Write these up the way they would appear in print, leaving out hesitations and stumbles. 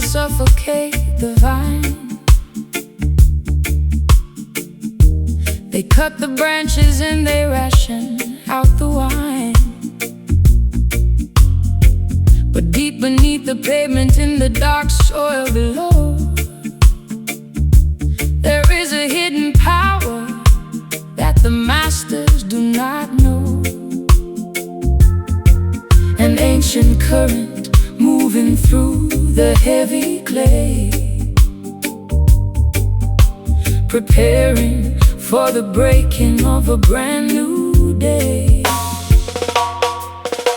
suffocate the vine. They cut the branches and they ration out the wine. But deep beneath the pavement, in the dark soil below, there is a hidden power that the masters do not know. An ancient current moving through the heavy clay, preparing for the breaking of a brand new day.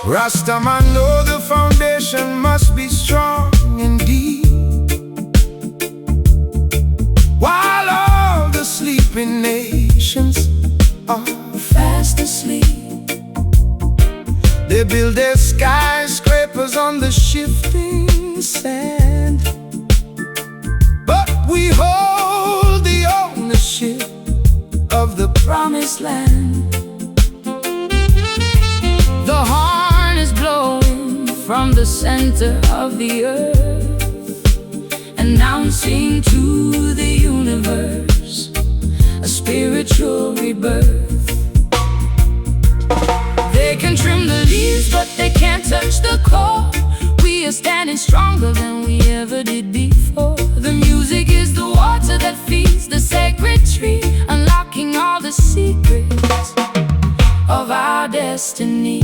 Rastaman know the foundation must be strong and deep, while all the sleeping nations are Fast asleep, they build their skyscrapers on the shifting sand. But we hold the ownership of the promised land. The horn is blowing from the center of the earth, announcing to the universe a spiritual rebirth. They can trim the leaves, but they can't touch the core. We are standing stronger than we ever did before. The music is the water that feeds the sacred tree, unlocking all the secrets of our destiny.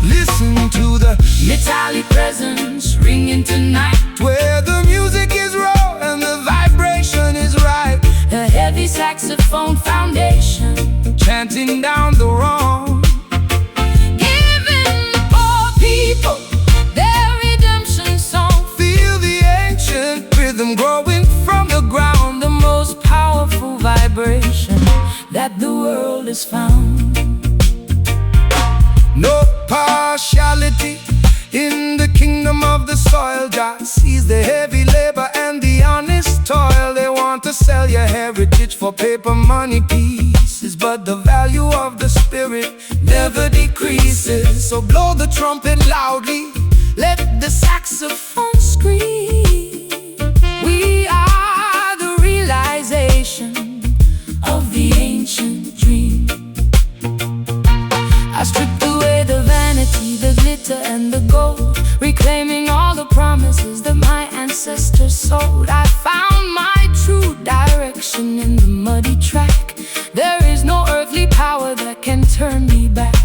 Listen to the metallic presence ringing tonight, where the music is raw and the vibration is right. a heavy saxophone foundation, Chanting down the wrong, giving the poor people their redemption song. feel the ancient rhythm growing from the ground, The most powerful vibration that the world has found. no partiality in the kingdom of the soil. Jah sees the heavy labor and the honest toil. They want to sell your heritage for paper money pieces, but the value of the spirit never decreases. So blow the trumpet loudly, let the saxophone Scream. We are the realization of the ancient dream. I stripped away the vanity, the glitter and the gold, reclaiming all the promises that my ancestors sold. I found my true direction in the muddy track. There is no earthly power that can turn me back.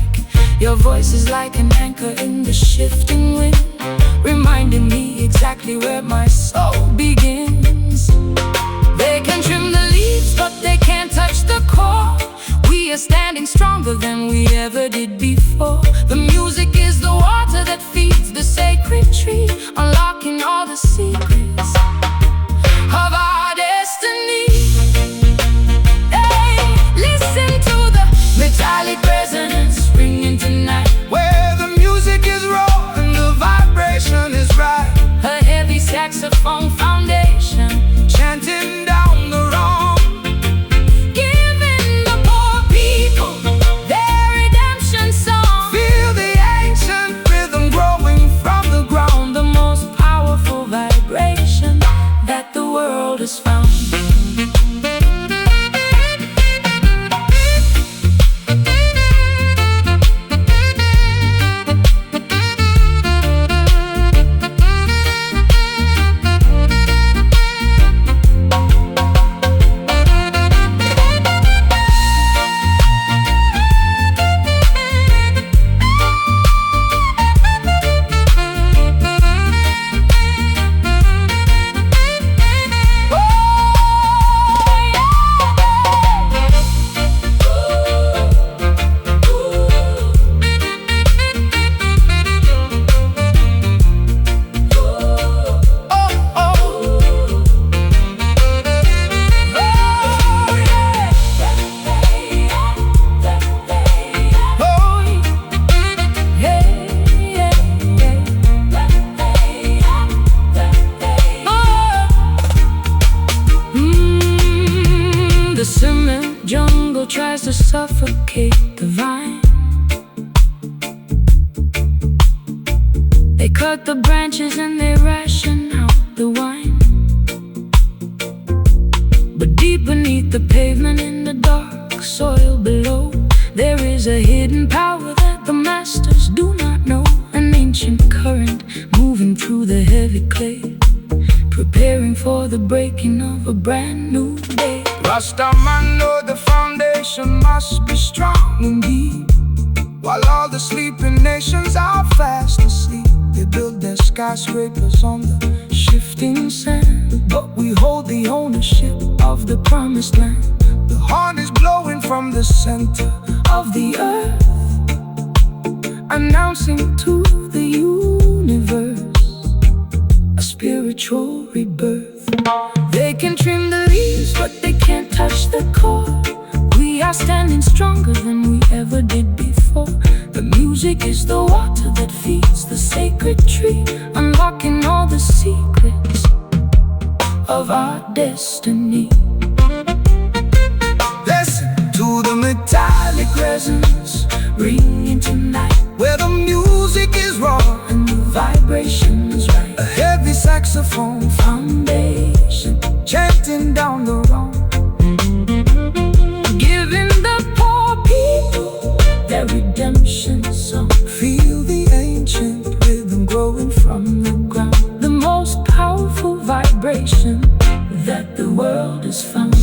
Your voice is like an anchor in the shifting wind, reminding me exactly where my soul begins. They can trim the leaves, but they can't touch the core. We are standing stronger than we ever did before. The music is the water that feeds the sacred tree, unlocking all the secrets of our destiny. Hey, listen to the metallic resonance ringing tonight, where the music is raw and the vibration is right. a heavy saxophone foundation, Chanting down the wrong, giving the poor people their redemption song. feel the They cut the branches and they ration out the wine. But deep beneath the pavement, in the dark soil below, there is a hidden power that the masters do not know. An ancient current moving through the heavy clay, preparing for the breaking of a brand new day. Rastaman know the foundation must be strong indeed. While all the sleeping nations are fast asleep, they build their skyscrapers on the shifting sand. But we hold the ownership of the promised land. The horn is blowing from the center of the earth, announcing to the universe a spiritual rebirth. They can trim the leaves, but they can't touch the core. We are standing stronger than we ever did before. The music is the water that feeds the sacred tree, unlocking all the secrets of our destiny. Listen to the metallic resonance ringing tonight, where the music is raw and the vibration is right. A heavy saxophone foundation chanting down the wrong, giving the poor people their redemption song. Feel the ancient rhythm growing from the ground, the most powerful vibration that the world has found.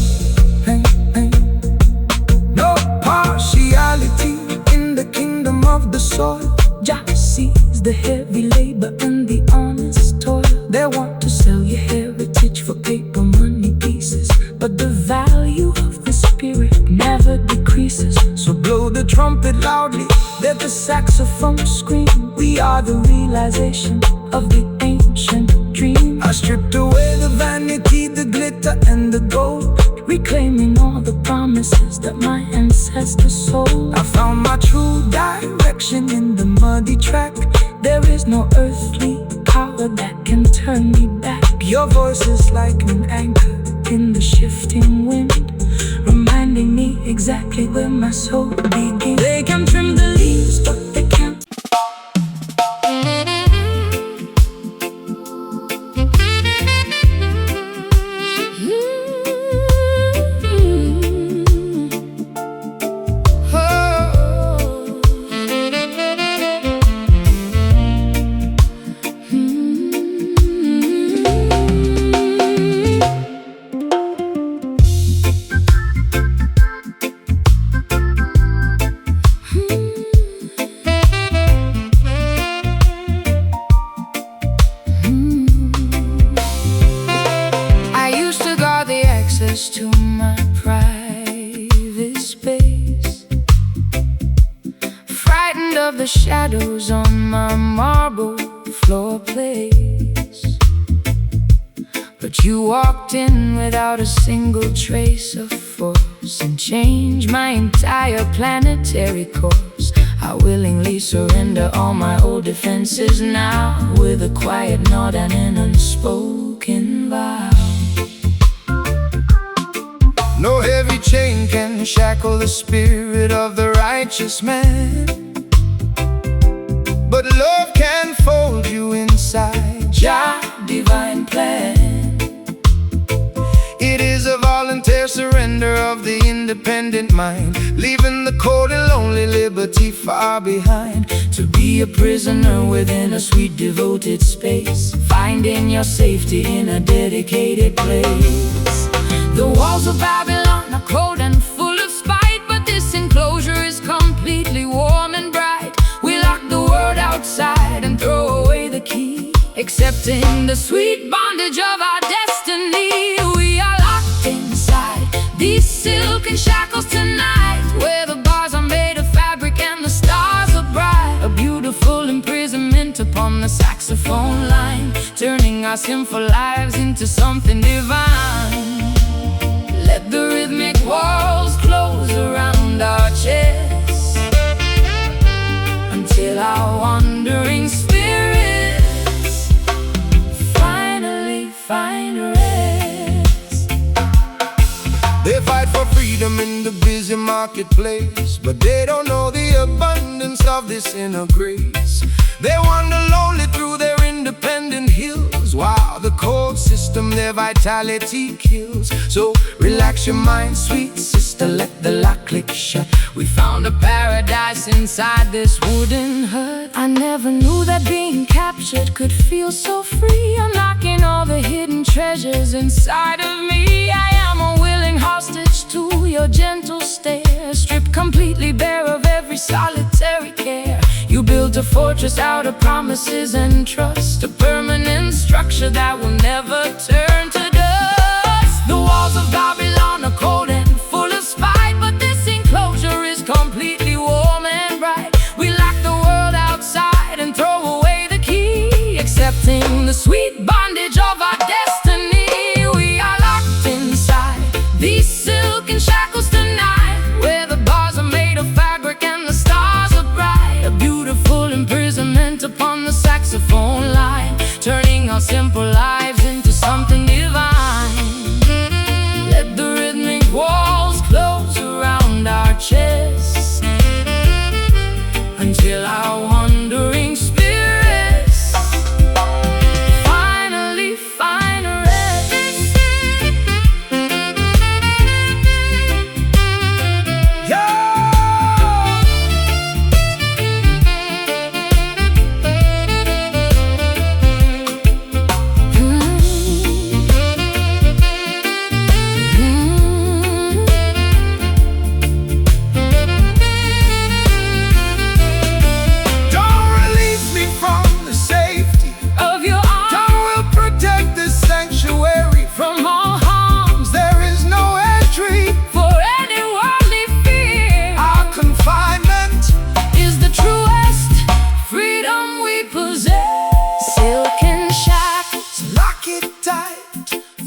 No partiality in the kingdom of the soil. Jah sees the heavy labor and the honest toil. They want to sell your heritage for paper money pieces, but the value of the spirit never decreases. So blow the trumpet loudly, let the saxophone scream. We are the realization of the ancient dream. I stripped away the vanity, the glitter and the gold, reclaiming all the promises that my ancestors sold. I found my true direction in the muddy track. There is no earthly power that can turn me back. Your voice is like an anchor in the shifting wind, reminding me exactly where my soul begins. They can trim the leaves, but they can't. To my private space, frightened of the shadows on my marble floor place. But you walked in without a single trace of force and changed my entire planetary course. I willingly surrender all my old defenses now, with a quiet nod and an unspoken vow. No heavy chain can shackle the spirit of the righteous man, but love can fold you inside Jah divine plan. It is a voluntary surrender of the independent mind, leaving the cold and lonely liberty far behind. To be a prisoner within a sweet devoted space, finding your safety in a dedicated place. The walls of Babylon are cold and full of spite, but this enclosure is completely warm and bright. We lock the world outside and throw away the key, accepting the sweet bondage of our destiny. We are locked inside these silken shackles tonight, where the bars are made of fabric and the stars are bright. A beautiful imprisonment upon the saxophone line, turning our sinful lives into something divine. Let the rhythmic walls close around our chests, until our wandering spirits finally find rest. They fight for freedom in the busy market. marketplace, but they don't know the abundance of this inner grace. They wander lonely through their independent hills, while the cold system their vitality kills. So relax your mind, sweet sister, let the lock click shut. We found a paradise inside this wooden hut. I never knew that being captured could feel so free, unlocking all the hidden treasures inside of me. I am a willing hostage to your gentle stare, stripped completely bare of every solitary care. You built a fortress out of promises and trust, a permanent structure that will never turn to dust. The walls of Babylon are cold and full of spite, but this enclosure is completely warm and bright. We lock the world outside and throw away the key, accepting the sweet bondage of our destiny. We are locked inside these silken shackles tonight, where the bars are made of fabric and the stars are bright. A beautiful imprisonment upon the saxophone line, turning our simple lives into something divine. Let the rhythmic walls close around our chests, until our wandering spirits finally find rest.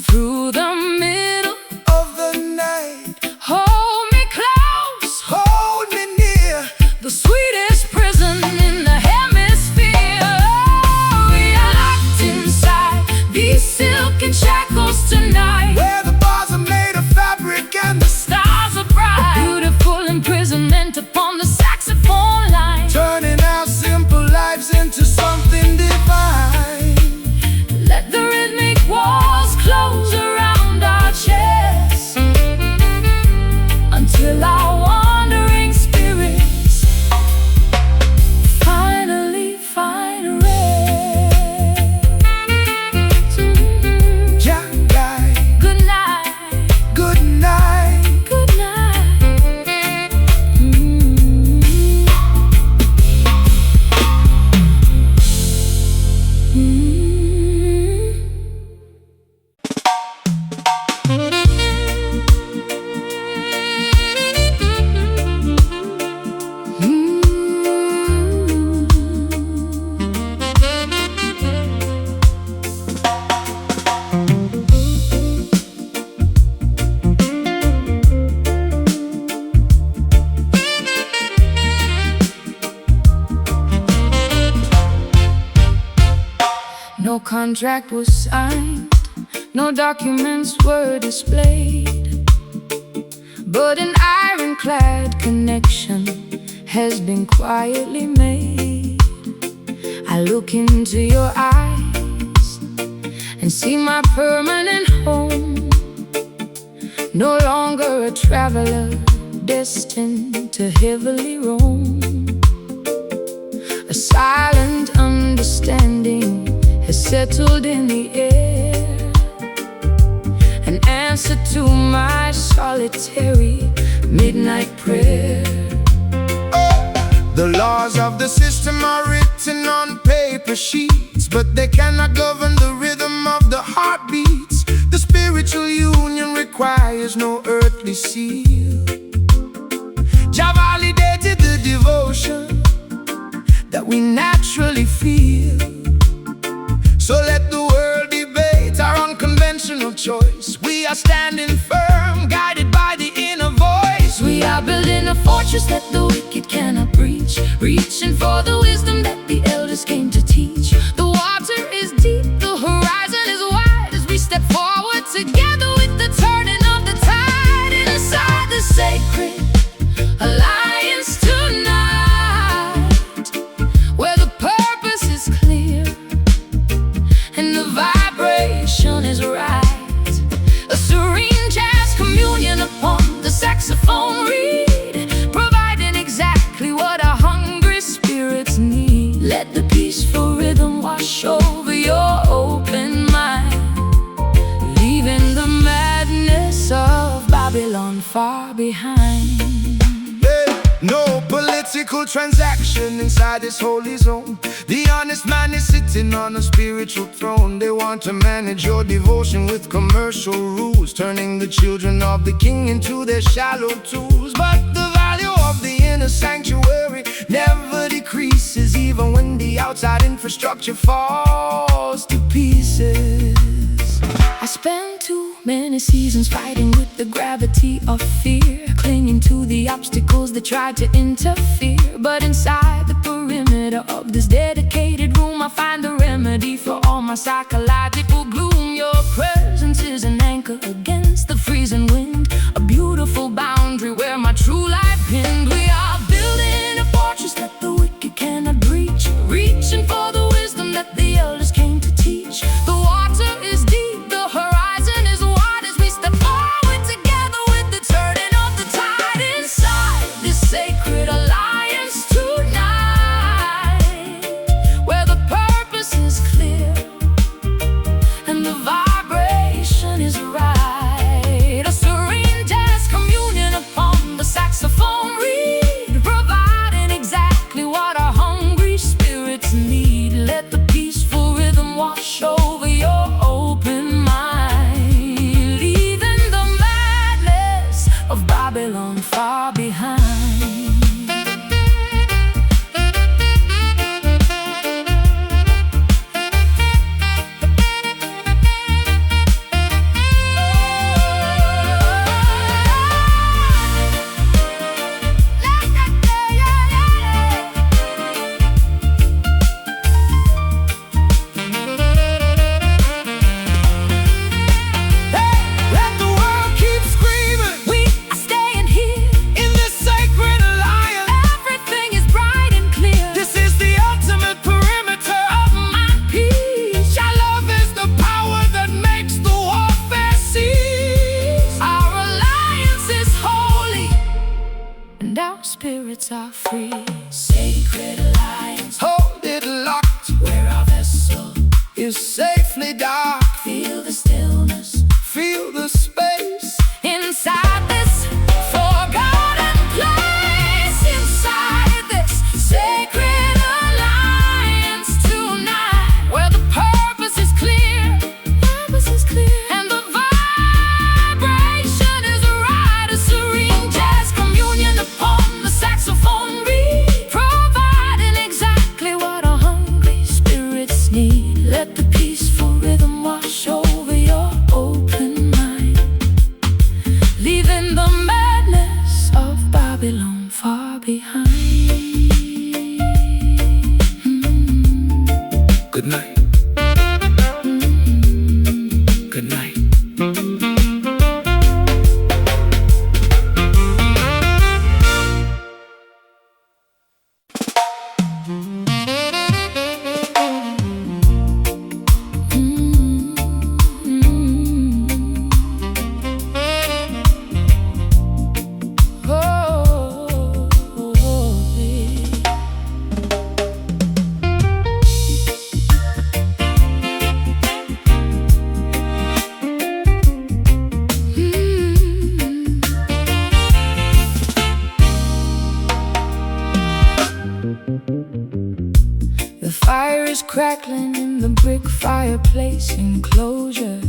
Through the middle of the night, hold me close, hold me near, the sweetest prison in the hemisphere. Oh, we are locked inside these silken shackles tonight, where the bars are made of fabric and the stars are bright. A beautiful imprisonment upon the saxophone line, turning our simple lives into something divine. Let the rhythmic walls close around our chests, until our wandering spirits finally find rest. Jack guy, Good night, good night. good night. No contract was signed, no documents were displayed, but an ironclad connection has been quietly made. I look into your eyes and see my permanent home, no longer a traveler destined to heavily roam. A silent understanding has settled in the air, an answer to my solitary midnight prayer. The laws of the system are written on paper sheets, but they cannot govern the rhythm of the heartbeats. The spiritual union requires no earthly seal. Jah validated the devotion that we naturally feel. So let the world debate our unconventional choice. We are standing firm, guided by the inner voice. We are building a fortress that the wicked cannot breach, reaching for the wisdom that the elders came to teach. The water is deep, the horizon is wide, as we step forward together with the turning of the tide. Inside the sacred ethical transaction inside this holy zone. The honest man is sitting on a spiritual throne. They want to manage your devotion with commercial rules, turning the children of the king into their shallow tools. But the value of the inner sanctuary never decreases, even when the outside infrastructure falls to pieces. I spent too many seasons fighting with the gravity of fear, clinging to the obstacles that tried to interfere. But inside the perimeter of this dedicated room, I find the remedy for all my psychological gloom. Your presence is an anchor against the freezing wind, a beautiful boundary where my true life pinned. We are building a fortress that the wicked cannot breach, reaching for the wisdom that the elders came to teach. The water is deep, the horizon is wide, as we step forward together with the turning of the tide. Inside this sacred alliance tonight, where the purpose is clear and the vibration is right, a serene jazz communion upon the saxophone reed, providing exactly what our hungry spirits need. Let the peaceful rhythm wash over your open mind, leaving the madness of Babylon far behind. Let the world keep screaming We are staying here, in this sacred alliance. everything is bright and clear. This is the ultimate perimeter of my peace. Your love is the power that makes the warfare cease. Our alliance is holy, and our spirits are free. Sacred alliance, Hold it locked, where our vessel is safely dark. feel the stillness Feel the space. inside this forgotten place. Inside this sacred alliance tonight, where the purpose is clear, and the vibration is right, a serene jazz communion upon the saxophone reed, providing exactly what our hungry spirits need. Let the peaceful rhythm wash over your open mind, leaving the madness of Babylon far behind. Good night. Good night. The fire is crackling in the brick fireplace enclosure.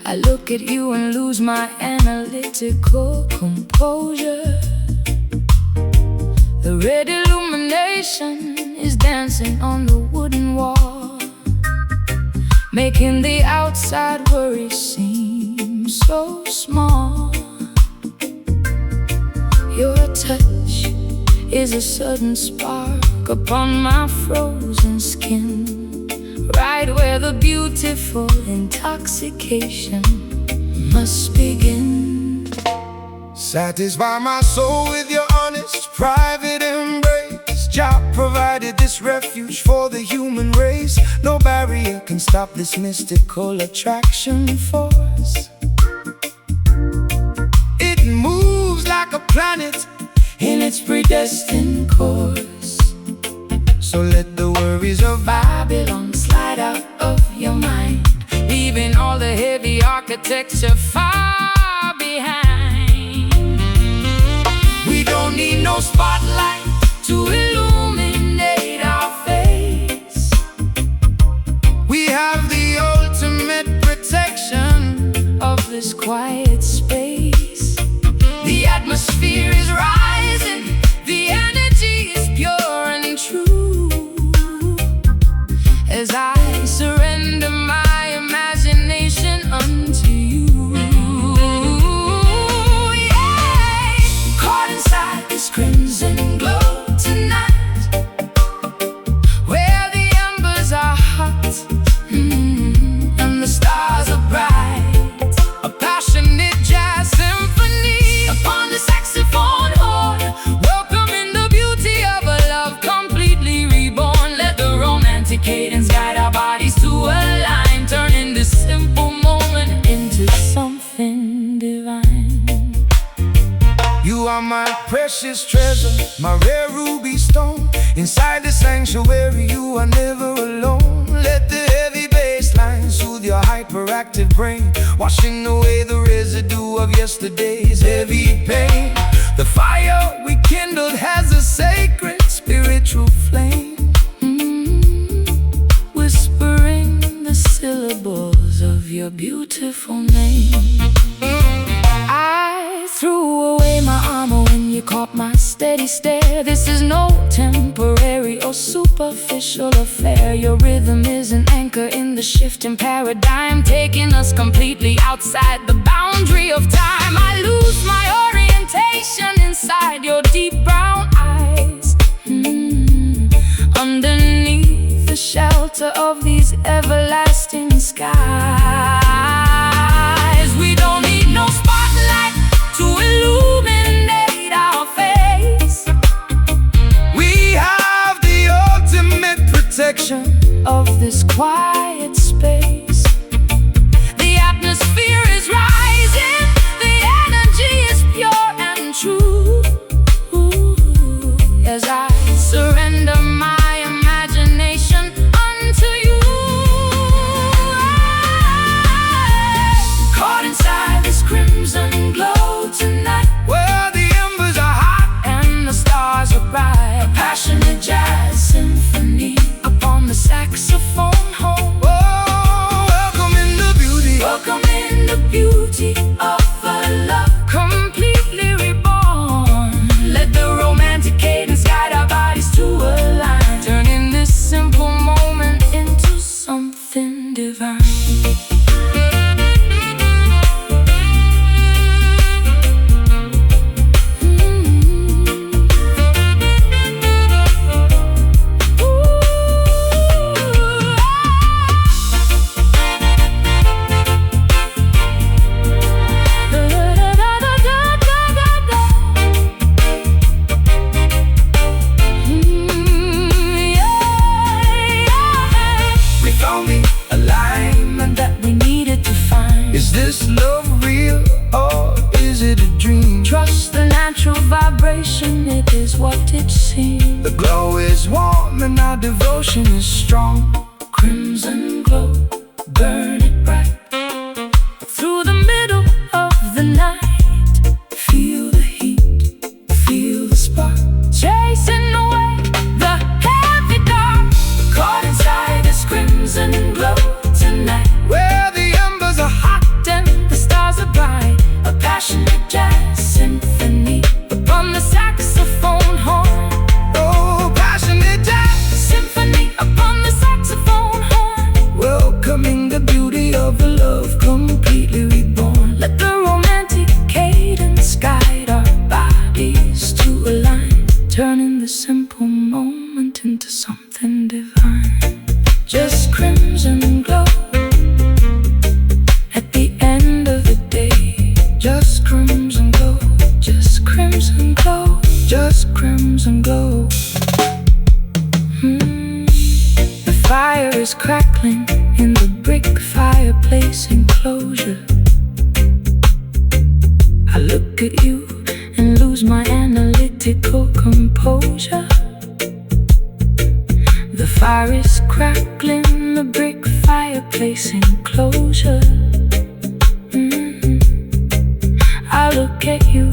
I look at you and lose my analytical composure. The red illumination is dancing on the wooden wall, making the outside worry seem so small. Your touch is a sudden spark upon my frozen skin, right where the beautiful intoxication must begin. Satisfy my soul with your honest, private embrace. Jah provided this refuge for the human race. No barrier can stop this mystical attraction force. It moves like a planet In its predestined course, so let the worries of Babylon slide out of your mind, leaving all the heavy architecture far behind. we don't need no spotlight to illuminate our face. We have the ultimate protection of this quiet space. The atmosphere is rising, The energy is pure and true. As I surrender my imagination unto you. Yeah. Caught inside this crimson glow tonight, where the embers are hot, and the stars are bright. a passionate jazz Symphony upon the saxophone horn, welcoming the beauty of a love completely reborn. Let the romantic cadence guide our bodies to align, turning this simple moment into something divine. You are my precious treasure, my rare ruby stone. Inside the sanctuary, you are never alone. Let the heavy bass line soothe your hyperactive brain, washing away the residue of yesterday's heavy pain. The fire we kindled has a sacred spiritual flame, Whispering the syllables of your beautiful name. I threw away my armor when you caught my steady stare. This is no temporary or superficial affair. Your rhythm is an anchor in the shifting paradigm, taking us completely outside the boundary of time. I lose my orientation inside your deep brown eyes, underneath the shelter of these everlasting skies. We don't need no spotlight to illuminate our face. we have the ultimate protection Of this quiet space, the atmosphere is rising, the energy is pure and true. As I surrender my imagination unto you. Caught inside this crimson glow tonight, where the embers are hot and the stars are bright. A passionate jazz symphony upon the saxophone horn, welcoming the beauty. welcoming the beauty of a love completely reborn. Let the romantic cadence guide our bodies to align, turning this simple moment into something divine. We found the alignment that We needed to find. is this love real or is it a dream? Trust the natural vibration, it is what it seems. The glow is warm and our devotion is strong. Crimson glow, burn it bright. Through the middle of the night, feel the heat, feel the spark, chasing away the heavy dark. Caught inside this crimson glow tonight, Where the embers are hot and the stars are bright. A passionate jazz symphony upon the saxophone horn, oh, passionate jazz, symphony upon the saxophone horn, welcoming the beauty of a love completely reborn. let the romantic cadence guide our bodies to align, turning the simple moment into something divine. Just crimson glow at the end of the day. Just crimson glow, Just crimson glow, just crimson glow. The fire is crackling in the brick fireplace enclosure. I look at you and lose my analytical composure. The fire is crackling in the brick fireplace enclosure. I look at you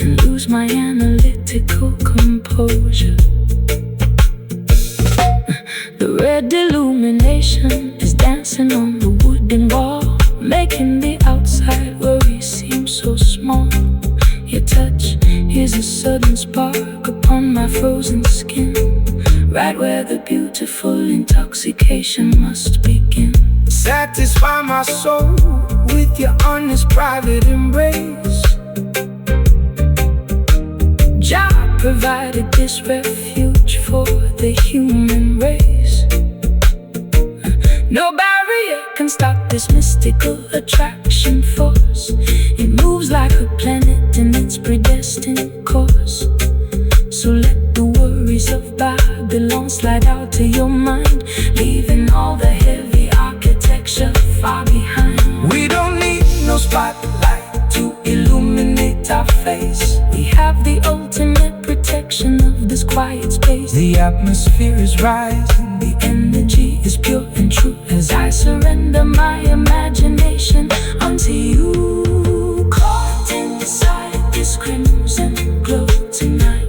and lose my analytical mystical composure. The red illumination is dancing on the wooden wall, making the outside worry seem so small. Your touch is a sudden spark upon my frozen skin, right where the beautiful intoxication must begin. Satisfy my soul with your honest private embrace. Jah provided this refuge for the human race. No barrier can stop this mystical attraction force. It moves like a planet in its predestined course. So let the worries of Babylon slide out to your mind, leaving all the heavy architecture far behind. We don't need no spotlight to illuminate our face. We have the ultimate protection of this quiet space. The atmosphere is rising, The energy is pure and true as I surrender my imagination unto you. Caught inside this crimson glow tonight.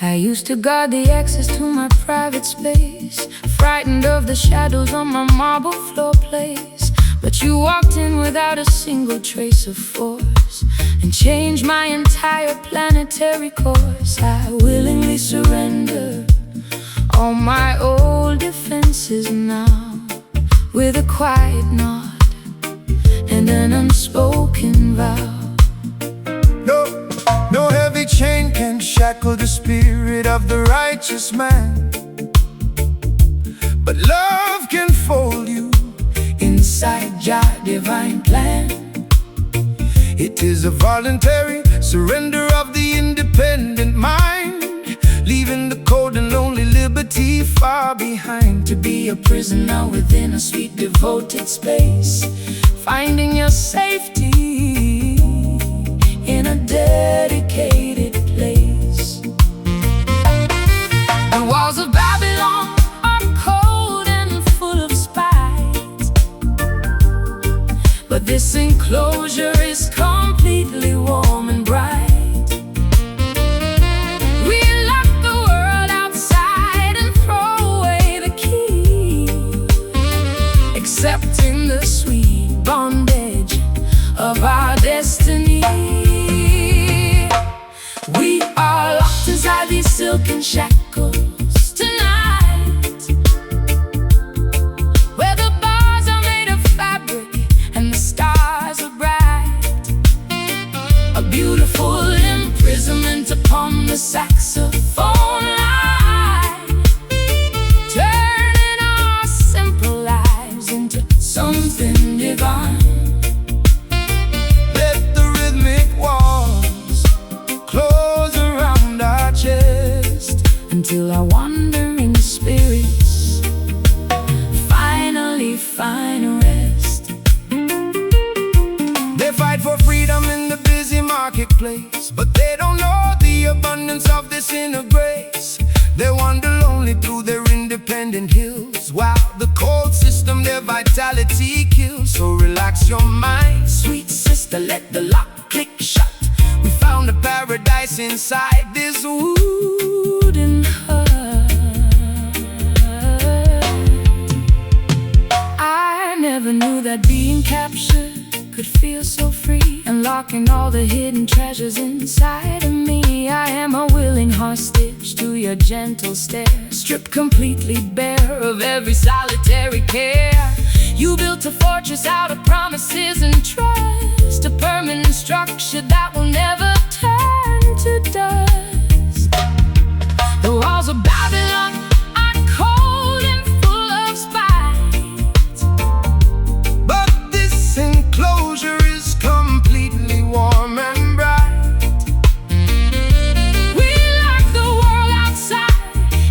I used to guard the access to my private space, frightened of the shadows on my marble floor place. But you walked in without a single trace of force and changed my entire planetary course. I willingly surrender all my old defenses now, with a quiet nod and an unspoken vow. No heavy chain can shackle the spirit of the righteous man, but love can fold you inside Jah divine plan. It is a voluntary surrender of the independent mind, leaving the cold and lonely liberty far behind, to be a prisoner within a sweet devoted space, finding your safety in a dedicated place. The walls of Babylon are cold and full of spite, but this enclosure is completely warm and bright. We lock the world outside and throw away the key, accepting the sweet bondage of our destiny. We are locked inside these silken shackles tonight, where the bars are made of fabric and the stars are bright. A beautiful imprisonment upon the saxophone line, turning our simple lives into something divine. Let the rhythmic walls close around our chest, until our wandering spirits finally find rest. They fight for freedom in the busy marketplace, but they don't know the abundance of this inner grace. They wander lonely through their independent hills, while the cold system their vitality kills. So relax your mind, sweet sister, let the lock click shut. We found a paradise inside this Wooden heart. I never knew that being captured could feel so free, unlocking all the hidden treasures inside of me. I am a willing hostage to your gentle stare, stripped completely bare of every solitary care. You built a fortress out of promises and trust, a permanent structure that will never turn to dust. The walls of Babylon are cold and full of spite, but this enclosure is completely warm and bright. we lock the world outside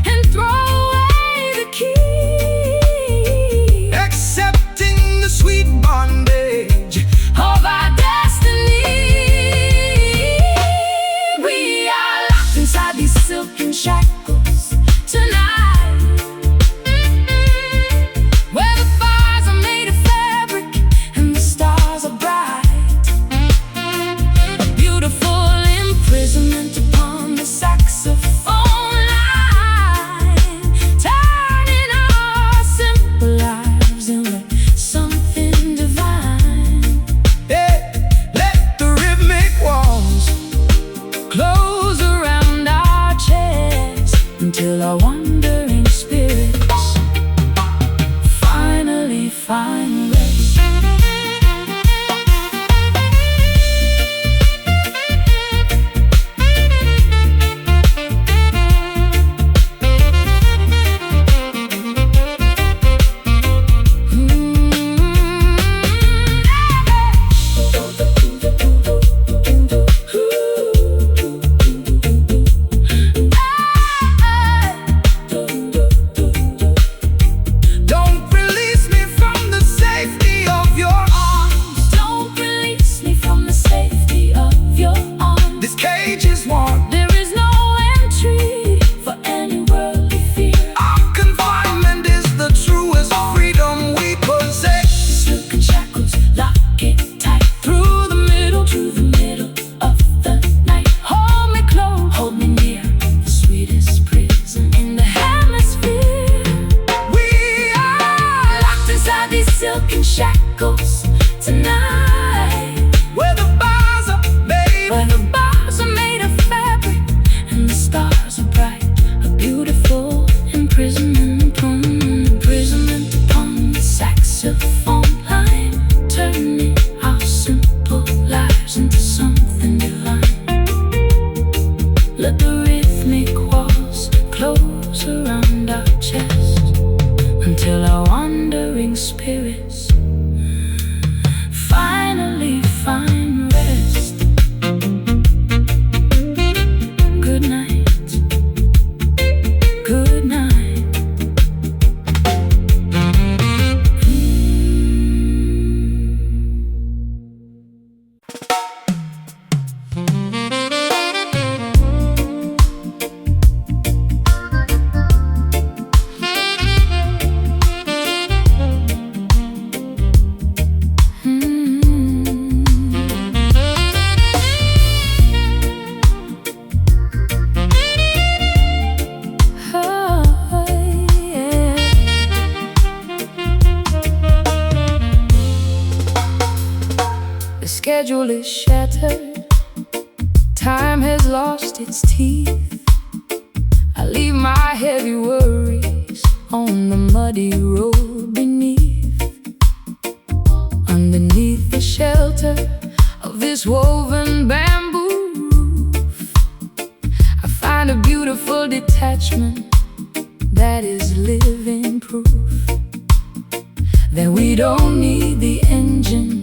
and throw find rest. Shackles tonight, where the bars are made, of fabric and the stars are bright. A beautiful imprisonment upon the saxophone line, turning our simple lives into something divine. Let the rhythmic walls close around our chest until our wandering spirits finally find rest. Good night, good night. The schedule is shattered, time has lost its teeth. I leave my heavy worries on the muddy road beneath. Underneath the shelter of this woven bamboo roof, I find a beautiful detachment that is living proof that we don't need the engine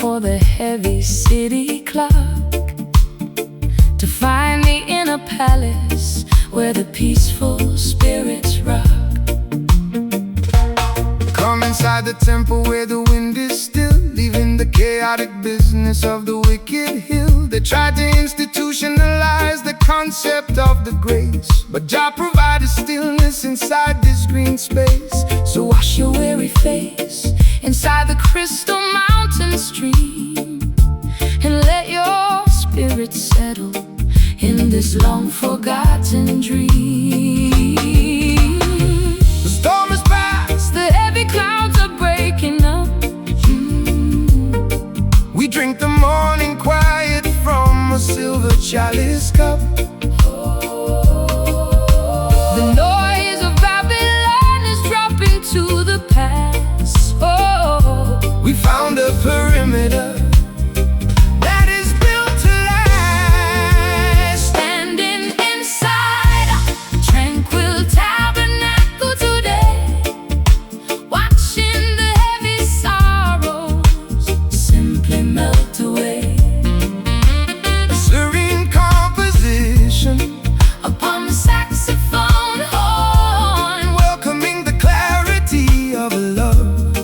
or the heavy city clock to find the inner palace where the peaceful spirits rock. Come inside the temple where the wind is still, leaving the chaotic business of the wicked hill. They tried to institutionalize the concept of the grace, but Jah provided stillness inside this green space. So wash your weary face inside the crystal mountain stream, and let your spirit settle in this long forgotten dream. The storm is past, the heavy clouds are breaking up. We drink the morning quiet from a silver chalice cup. The noise of Babylon is dropping to the past. We found a perimeter that is built to last. Standing inside a tranquil tabernacle today, watching the heavy sorrows simply melt away. A serene composition Upon the saxophone horn, welcoming the clarity of love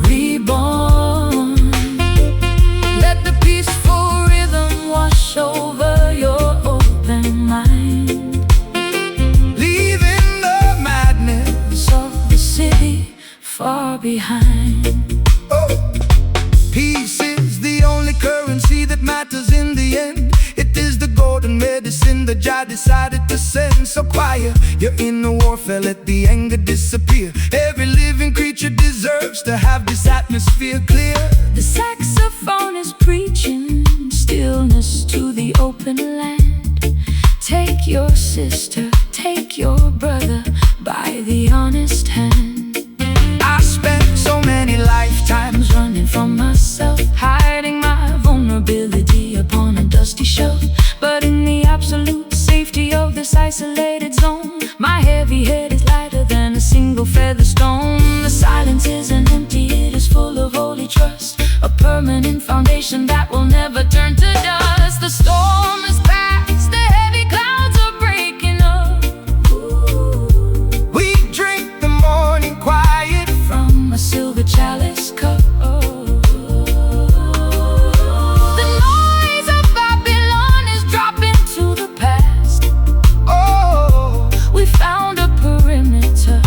reborn. Let the peaceful rhythm wash over your open mind, leaving the madness. of the city far behind. Oh, peace is the only currency that matters in the end. It is the golden medicine that Jah decided to send. So quiet your inner warfare, let the anger disappear. Every living creature deserves to have this atmosphere clear. The saxophone is preaching stillness to the open land. Take your sister, take your brother by the honest hand. I silence isn't empty, it is full of holy trust, a permanent foundation that will never turn to dust. The storm is past, the heavy clouds are breaking up. We drink the morning quiet From a silver chalice cup. The noise of Babylon is dropping to the past. Oh, We found a perimeter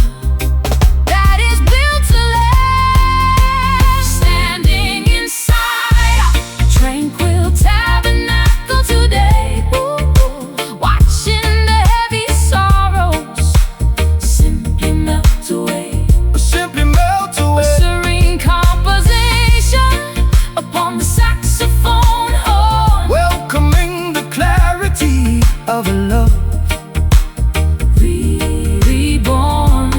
that is built to last. Standing inside a tranquil tabernacle today, watching the heavy sorrows simply melt away. simply melt A away. serene composition upon the saxophone horn, Welcoming the clarity of a love reborn.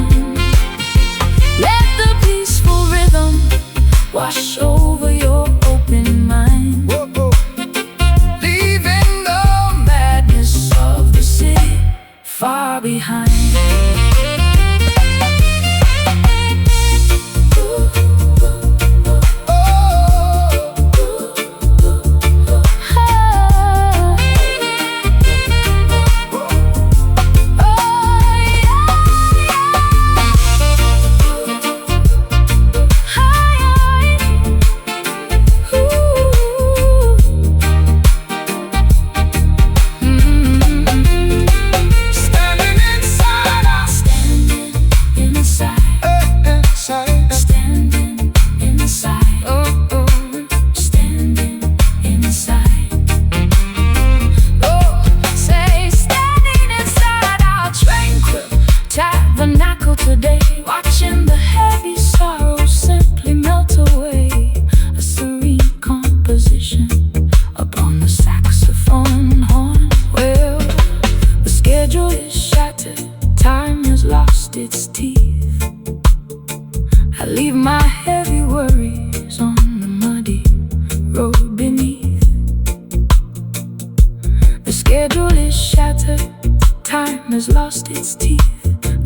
Let the peaceful rhythm wash over your open mind, whoa, whoa. leaving the madness of the city far behind. Standing inside our Standing inside, standing inside. Oh, say, standing inside our tranquil tabernacle today, watching the heavy sorrow simply melt away. A serene composition upon the saxophone horn. Well, the schedule is shattered, time has lost its teeth. I leave my heavy worries on the muddy road beneath. The schedule is shattered, time has lost its teeth.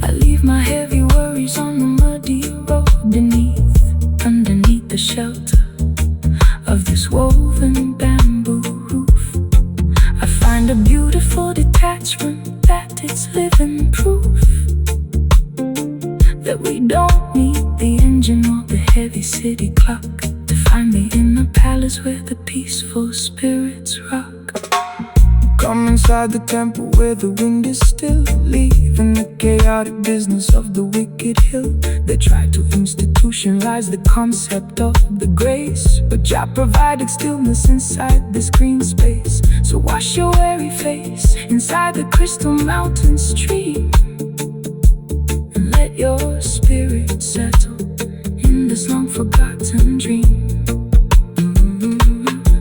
I leave my heavy worries on the muddy road beneath. Underneath the shelter of this woven bamboo roof, I find a beautiful detachment that is living proof that we don't need the engine or the heavy city clock to find the inner palace where the peaceful spirits rock. Come inside the temple where the wind is still, leaving the chaotic business of the wicked hill. They try to institutionalize the concept of the grace, but Jah provided stillness inside this green space. So wash your weary face inside the crystal mountain stream, and let your spirit settle in this long forgotten dream.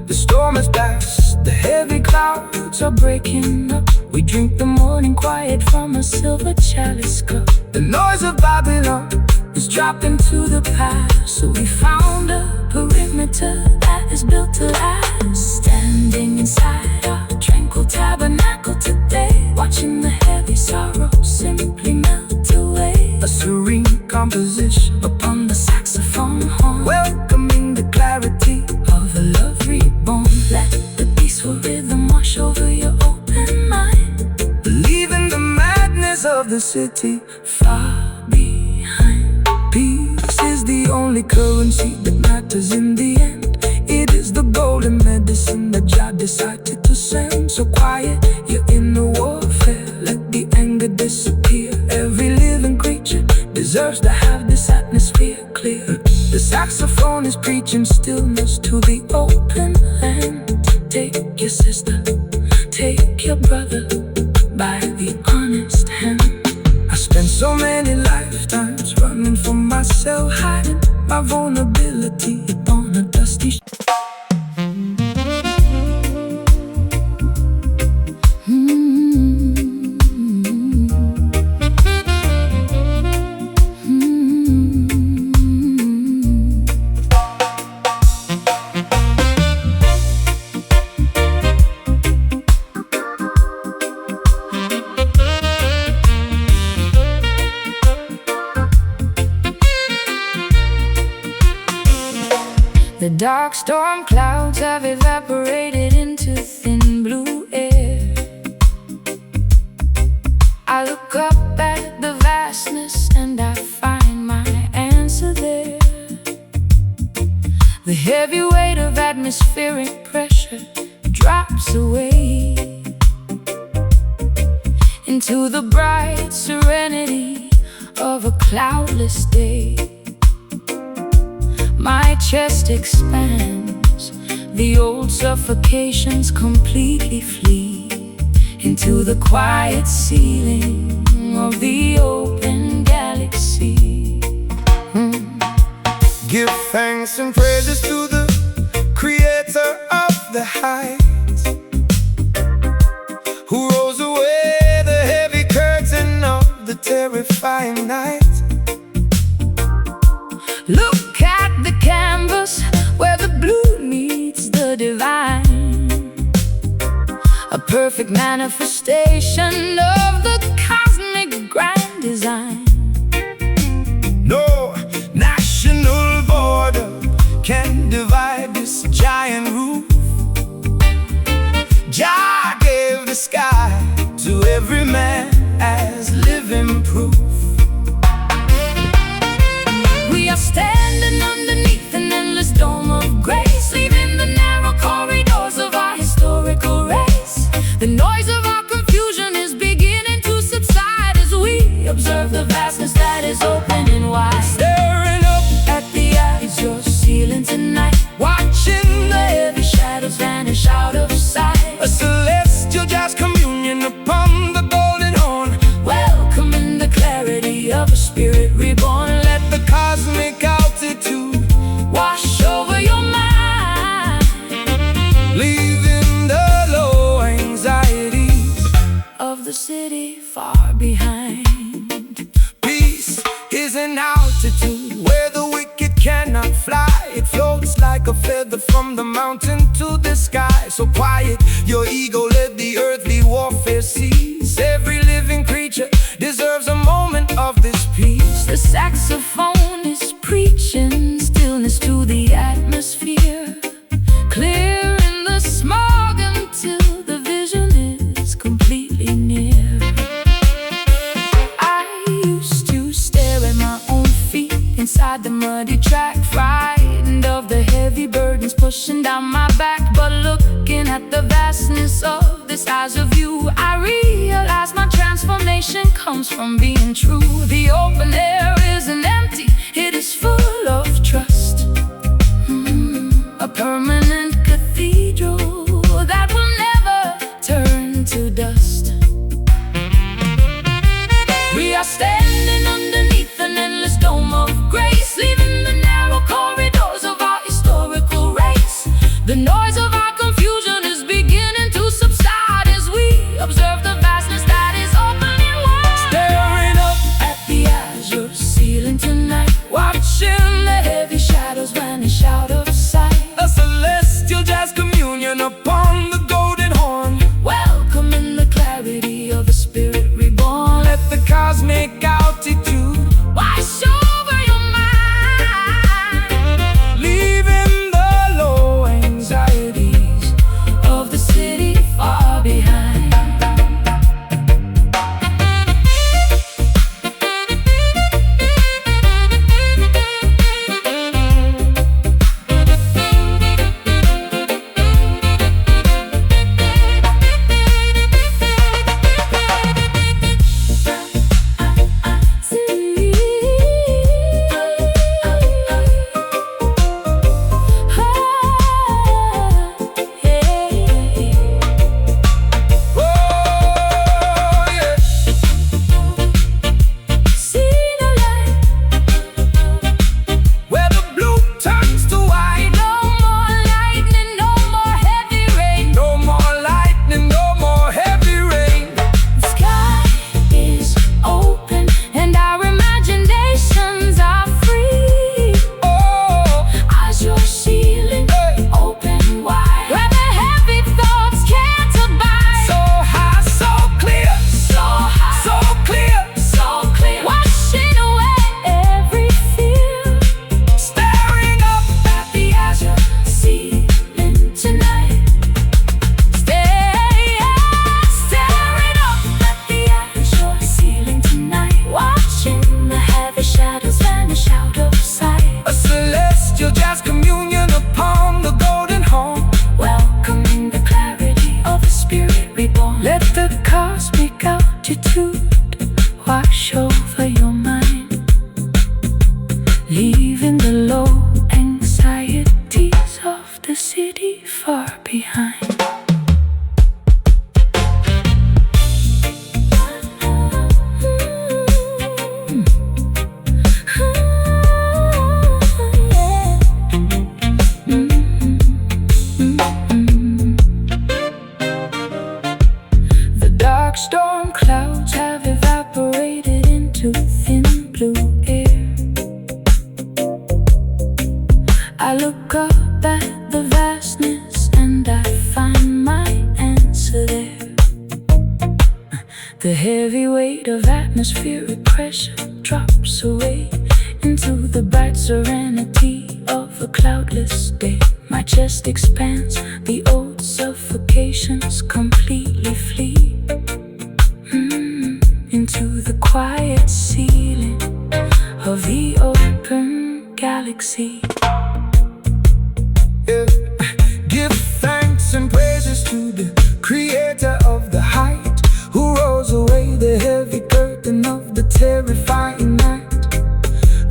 The storm has passed, the heavy clouds are breaking up. We drink the morning quiet from a silver chalice cup. The noise of Babylon is dropping to the past. So we found a perimeter that is built to last. Standing inside our tranquil tabernacle today, watching the heavy sorrow simply melt away. A serene composition Upon the saxophone horn, welcoming the clarity of a love reborn. Let the peaceful rhythm wash over your open mind, leaving the madness of the city far behind. Peace is the only currency that matters in the end. It is the golden medicine that Jah decided to send. So quiet your inner warfare, let the anger disappear. Every living creature deserves to have this atmosphere clear. The saxophone is preaching stillness to the open land. Take your sister, take your brother by the honest hand. I spent so many lifetimes running from myself, hiding my vulnerability on a dusty The dark storm clouds have evaporated into thin blue air. I look up at the vastness and I find my answer there. The heavy weight of atmospheric pressure drops away into the bright serenity of a cloudless day. My chest expands, the old suffocations completely flee into the quiet ceiling of the open galaxy. Give thanks and praises to the creator of the heights, who rolls away the heavy curtain of the terrifying night. Look at the canvas where the blue meets the divine, a perfect manifestation of the cosmic grand design. No national border can divide this giant roof. Jah gave the sky to every man as living proof. We are standing underneath an endless dome of grace, leaving the narrow corridors of our historical race. The noise of our confusion is beginning to subside as we observe the vastness that is opening wide. Staring up At the azure ceiling tonight, watching the heavy shadows vanish out of sight. a celestial jazz communion upon the golden horn. Welcoming the clarity of a spirit reborn. Let the cosmic altitude Wash over your mind, leaving the low anxieties of the city far behind. Peace is an altitude where the wicked cannot fly. It floats like a feather from the mountain to the sky. So quiet your ego, let the earthly warfare cease. Every living creature deserves a moment of this peace. The saxophone is preaching stillness to the atmosphere, clearing the smog until the vision is completely near. I used to stare at my own feet inside the muddy track, frightened of the heavy burdens pushing down my back. But looking at the vastness of this azure view, I realize my transformation comes from being true. The open air isn't empty, it is full of trust. A permanent cathedral that will never turn to dust. We are standing underneath an endless dome of grace, leaving the narrow corridors of our historical race. The noise of our confusion is beginning to subside as we observe the vastness that is opening wide. Staring up At the azure ceiling tonight, pretty far behind. Storm clouds have evaporated into thin blue air. I look up at the vastness and I find my answer there. The heavy weight of atmospheric pressure drops away into the bright serenity of a cloudless day. My chest expands, the old suffocations completely flee into the quiet ceiling of the open galaxy. Yeah. Give thanks and praises to the creator of the height, who rolls away the heavy curtain of the terrifying night.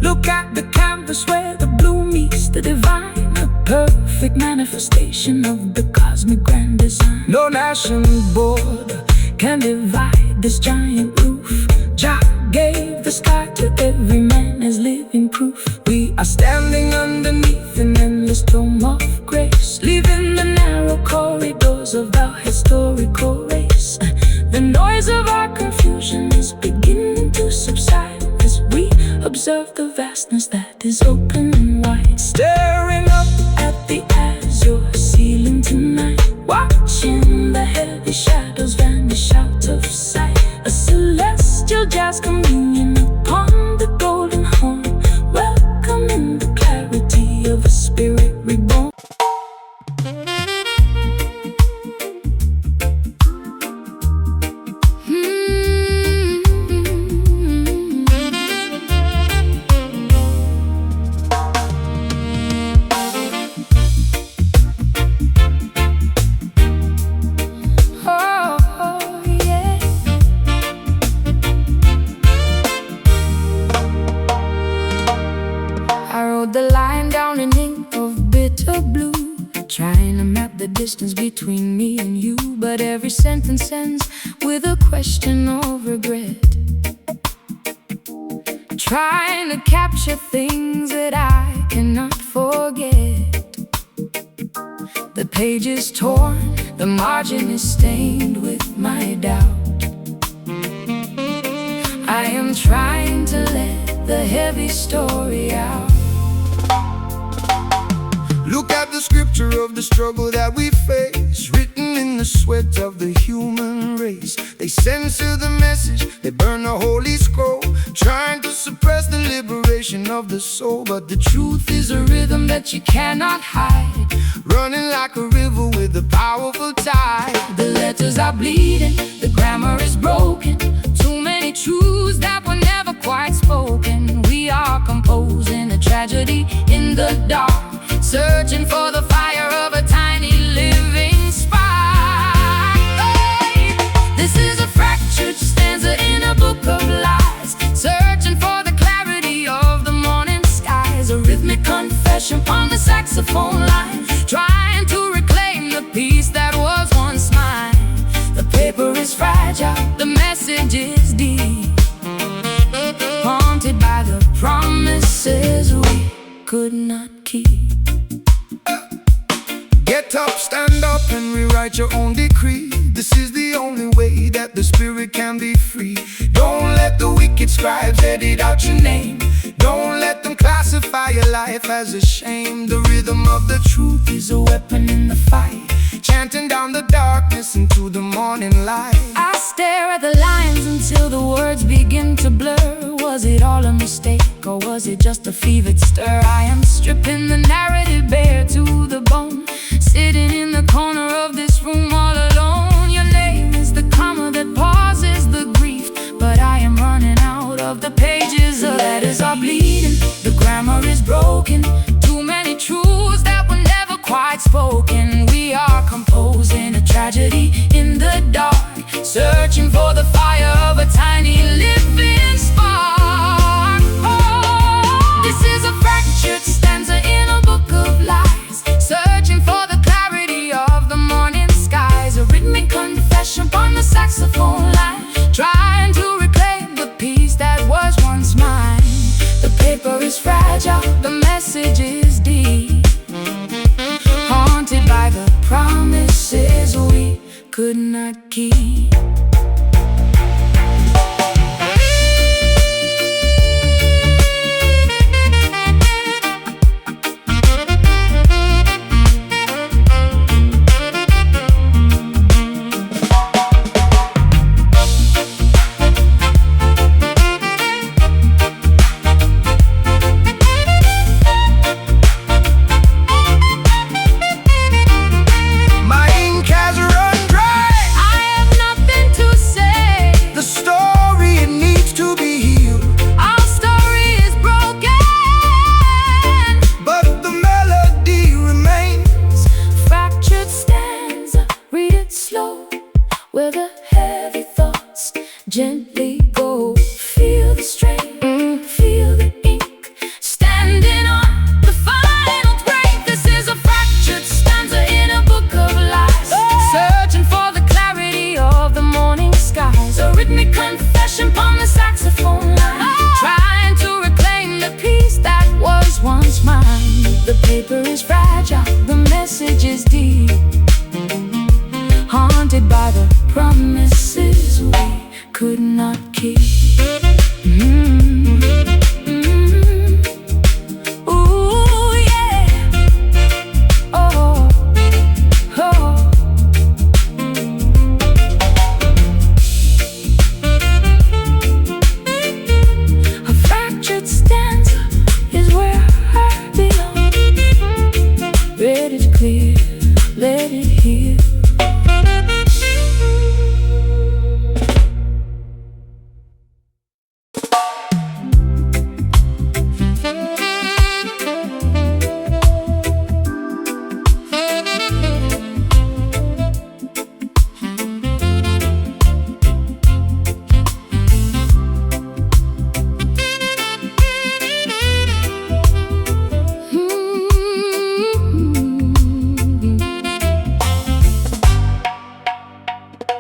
Look at the canvas where the blue meets the divine, a perfect manifestation of the cosmic grand design. No national border can divide this giant roof. Jah gave the sky to every man as living proof. We are standing underneath an endless dome of grace, leaving the narrow corridors of our historical race. The noise of our confusion is beginning to subside as we observe the vastness that is open and wide. Staring up at the azure ceiling tonight, watching the heavy shadows vanish out of sight. A celestial jazz communion upon the golden horn, welcoming the clarity of a spirit reborn. The line down in ink of bitter blue, trying to map the distance between me and you. But every sentence ends with a question of regret, trying to capture things that I cannot forget. The page is torn, the margin is stained with my doubt. I am trying to let the heavy story out. Look at the scripture of the struggle that we face, written in the sweat of the human race. They censor the message, they burn the holy scroll, trying to suppress the liberation of the soul. But the truth is a rhythm that you cannot hide, running like a river with a powerful tide. The letters are bleeding, the grammar is broken, too many truths that were never quite spoken. We are composing a tragedy in the dark, searching for the fire of a tiny living spark. Oh, this is a fractured stanza in a book of lies, searching for the clarity of the morning skies. A rhythmic confession on the saxophone line, trying to reclaim the peace that was once mine. The paper is fragile, the message is deep, haunted by the promises we could not keep. Get up, stand up, and rewrite your own decree. This is the only way that the spirit can be free. Don't let the wicked scribes edit out your name. Don't let them classify your life as a shame. The rhythm of the truth is a weapon in the fight, chanting down the darkness into the morning light. I stare at the lines until the words begin to blur. Was it all a mistake, or was it just a fevered stir? I am stripping the narrative bare to the bone, sitting in the corner of this room all alone. Your name is the comma that pauses the grief, but I am running out of the pages. The letters are bleeding, the grammar is broken, too many truths that were never quite spoken. We are composing a tragedy in the dark, searching for the fire of a tiny living spark. Oh, this is a fractured stanza in a book of lies, searching for the clarity fragile, the message is deep. Haunted by the promises we could not keep. Where the heavy thoughts gently go. Feel the strain, feel the ink, standing on the final break. This is a fractured stanza in a book of lies, searching for the clarity of the morning skies. A rhythmic confession upon the saxophone line, trying to reclaim the peace that was once mine. The paper is fragile, the message is deep. Haunted by the promises we could not keep. Ooh, yeah. Oh, oh. A fractured stanza is where I belong. Ready to clear, let it heal.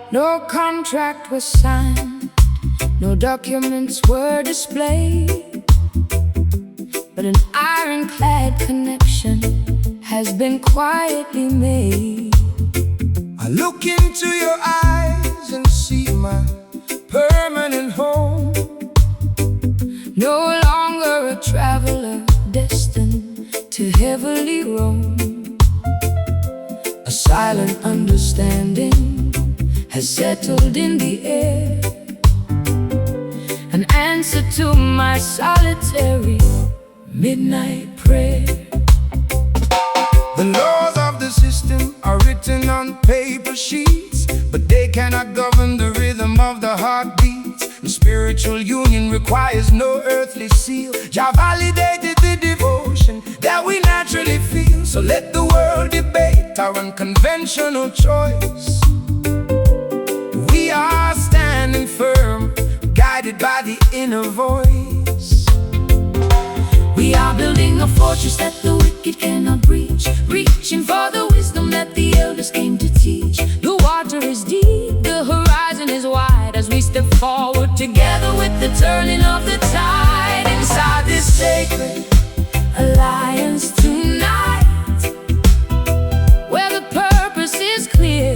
No contract was signed, no documents were displayed, but an ironclad connection has been quietly made. I look into your eyes and see my permanent home. No longer a traveler destined to heavily roam. A silent understanding has settled in the air, an answer to my solitary midnight prayer. The laws of the system are written on paper sheets, but they cannot govern the rhythm of the heartbeats. And spiritual union requires no earthly seal. Jah validated the devotion that we naturally feel. So let the world debate our unconventional choice. We are standing firm, guided by the inner voice. We are building a fortress that the wicked cannot breach, reaching for the wisdom that the elders came to teach. The water is deep, the horizon is wide, as we step forward together with the turning of the tide. Inside this sacred alliance tonight, where the purpose is clear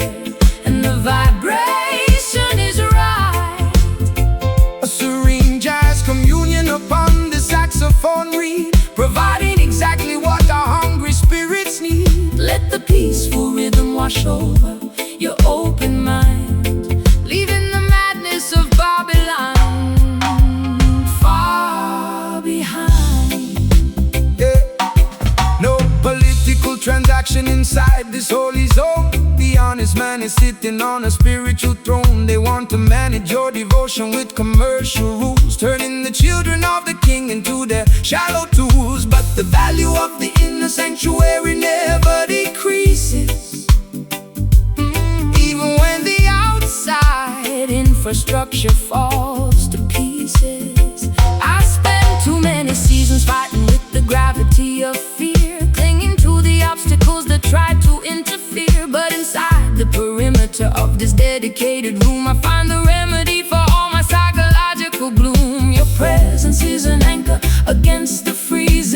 and the vibration is right. A serene jazz communion upon the saxophone reed, providing exactly what our hungry spirits need. Let the peaceful rhythm wash over your open mind, leaving the madness of Babylon far behind. Yeah. No political transaction inside this holy zone. The honest man is sitting on a spiritual throne. They want to manage your devotion with commercial rules, turning the children of the king into their shallow tools. But the value of the inner sanctuary never decreases, even when the outside infrastructure falls to pieces. I spent too many seasons fighting with the gravity of fear, clinging to the obstacles that tried to interfere. But inside the perimeter of this dedicated room, I find the remedy for all my psychological gloom. Your presence is an anchor against the freezing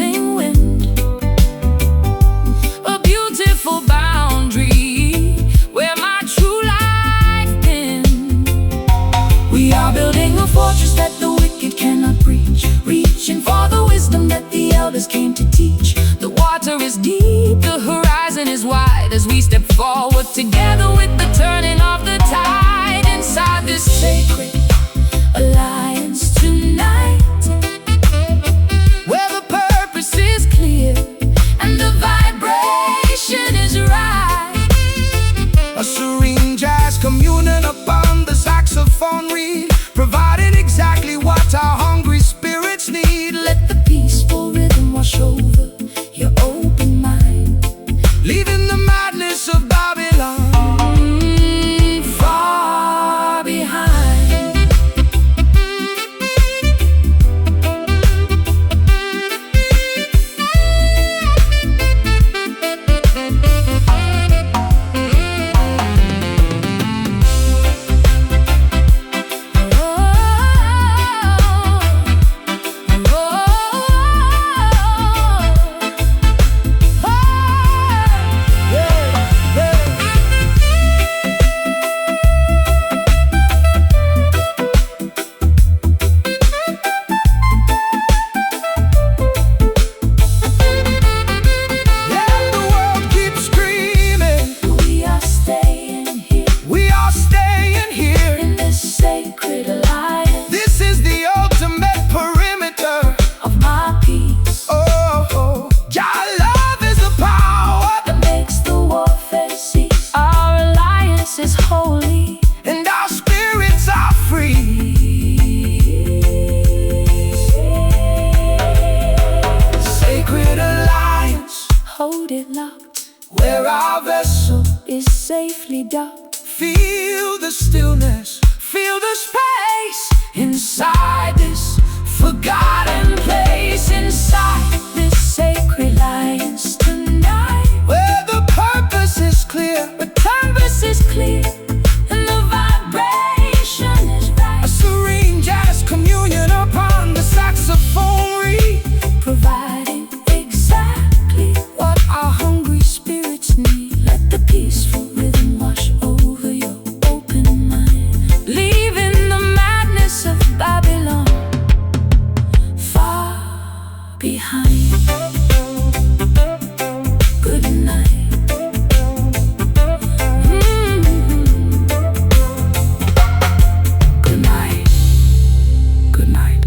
together with the turning of the tide inside this sacred alliance tonight, where the purpose is clear and the vibration is right. A serene jazz communion upon the saxophone reed, providing exactly what our hungry spirits need. Let the peaceful rhythm wash over your open mind, Leaving the madness of Babylon far behind. Where our vessel is safely docked. feel the stillness, Feel the space inside this forgotten place, inside this sacred alliance tonight, where the purpose is clear, the canvas is clear and the vibration is right. a serene jazz communion upon the saxophone reed, Providing exactly what our hungry spirits need. Let the peaceful rhythm wash over your open mind, leaving the madness of Babylon far behind. Good night. Good night. Good night.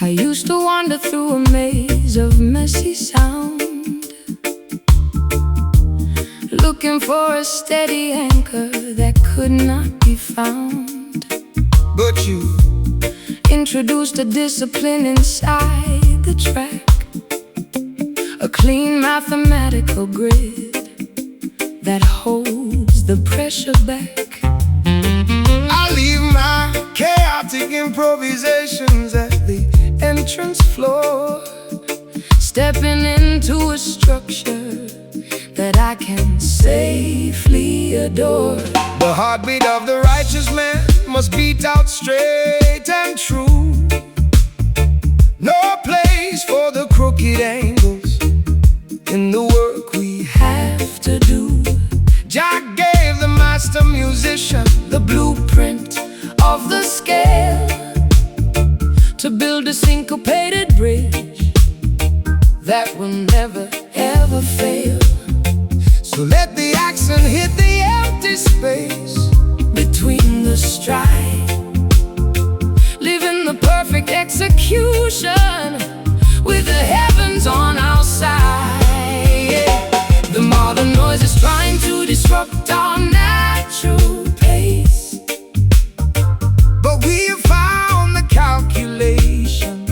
I used to wander through a maze of messy sound, looking for a steady anchor that could not be found. but you Introduced a discipline inside the track, a clean mathematical grid that holds the pressure back. I leave my chaotic improvisations at the entrance floor, Stepping into a structure that I can safely adore. The heartbeat of the righteous man must beat out straight and true. No place for the crooked angles in the work we Have to do Jah gave the master musician the blueprint of the scale to build a syncopated bridge that will never ever fail. So let the accent hit the empty space Between the stride, living the perfect execution with the heavens on our side. The modern noise is trying to disrupt our natural pace, but we have found the calculation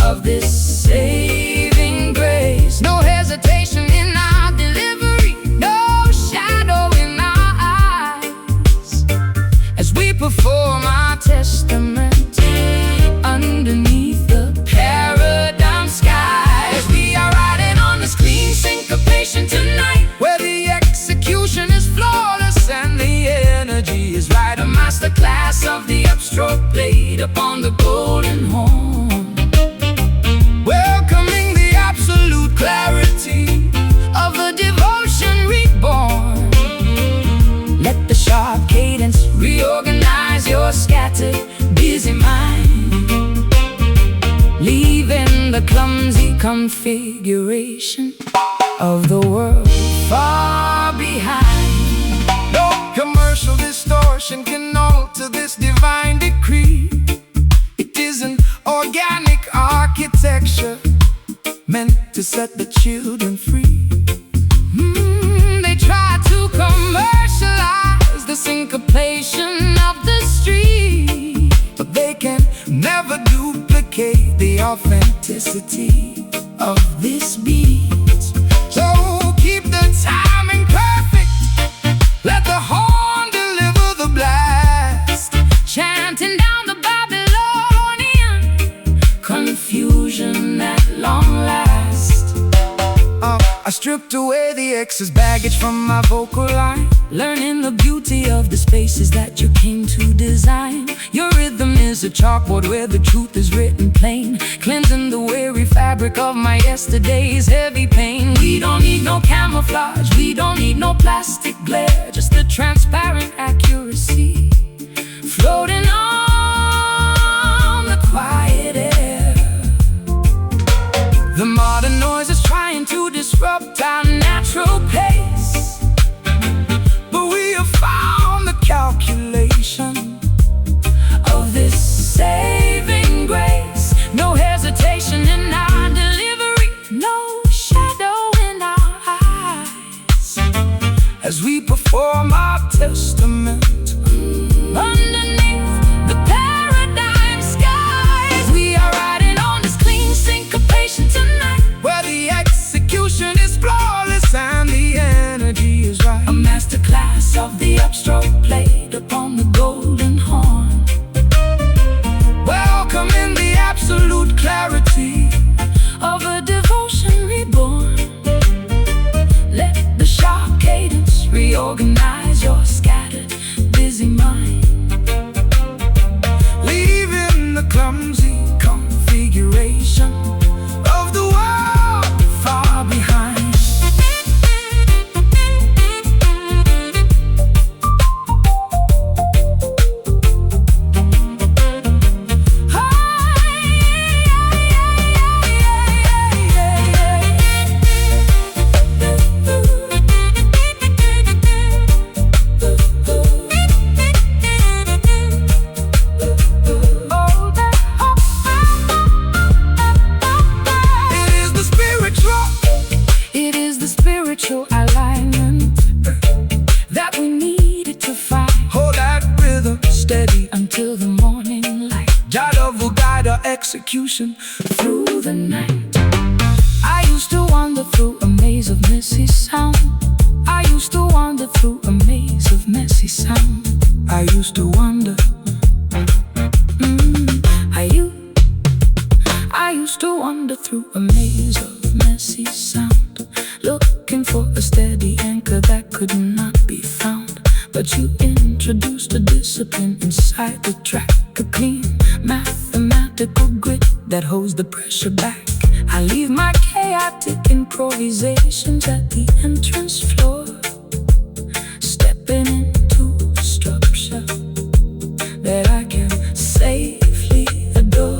of this saving grace. No hesitation in our delivery, no shadow in our eyes, as we perform our testament underneath the paradise. the clumsy configuration of the world far behind. No commercial distortion can alter this divine decree. It is an organic architecture meant to set the children free. They try to commercialize the syncopation of the street, but they can never duplicate the authenticity of this beat. So keep the timing perfect, let the horn deliver the blast, chanting down the Babylonian confusion at long last. I stripped away the excess baggage from my vocal line, learning the beauty of the spaces that you came to design. Your rhythm is a chalkboard where the truth is written plain, cleansing the weary fabric of my yesterday's heavy pain. We don't need no camouflage, we don't need no plastic glare, just a transparent accuracy floating on the quiet air. The modern noise is trying to disrupt our natural pace, but we have found the calculation of this saving grace. No hesitation in our delivery, no shadow in our eyes, as we perform our testament underneath the paradigm skies. We are riding on this clean syncopation tonight, where the execution is flawless and the energy is right. a masterclass of the upstroke played upon the golden horn, Welcoming the absolute clarity of a devotion reborn. Let the sharp cadence reorganize your scattered, busy mind, leaving the clumsy configuration of the world far behind. It is the spiritual alignment that we needed to find. Hold that rhythm steady, Until the morning light, Jada will guide our execution. through the night. I used to wander through a maze of messy sound. I used to wander through a maze of messy sound. I used to wonder. I used to wander through a maze of messy sound, looking for a steady anchor that could not be found. But you introduced a discipline inside the track, a clean mathematical grit that holds the pressure back. I leave my chaotic improvisations at the entrance floor, stepping into structure that I can safely adore.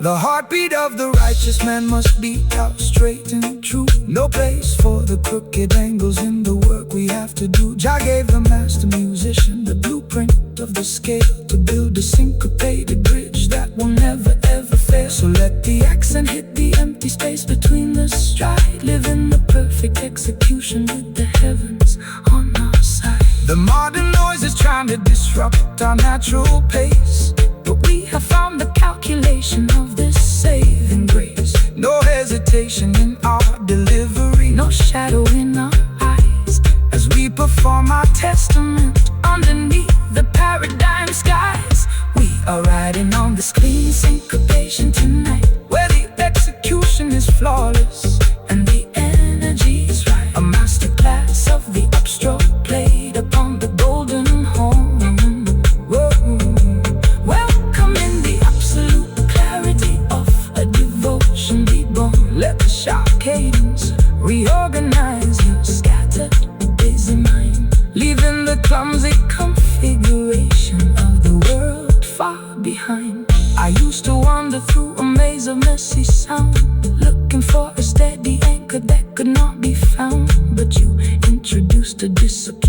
The heartbeat of the righteous man must beat out straight and true. No place for the crooked angles in the work we have to do. Jah gave the master musician the blueprint of the scale to build a syncopated bridge that will never ever fail. So let the accent hit the empty space between the stride, living the perfect execution with the heavens on our side. The modern noise is trying to disrupt our natural pace, but we have found the calculation of this saving grace. No hesitation in our delivery, No shadow in our eyes, as we perform our testament underneath the paradigm skies. We are riding on this clean syncopation tonight, where the execution is flawless and the energy is right. a masterclass of the upstroke Played upon the golden horn. Whoa. but you introduced a discipline.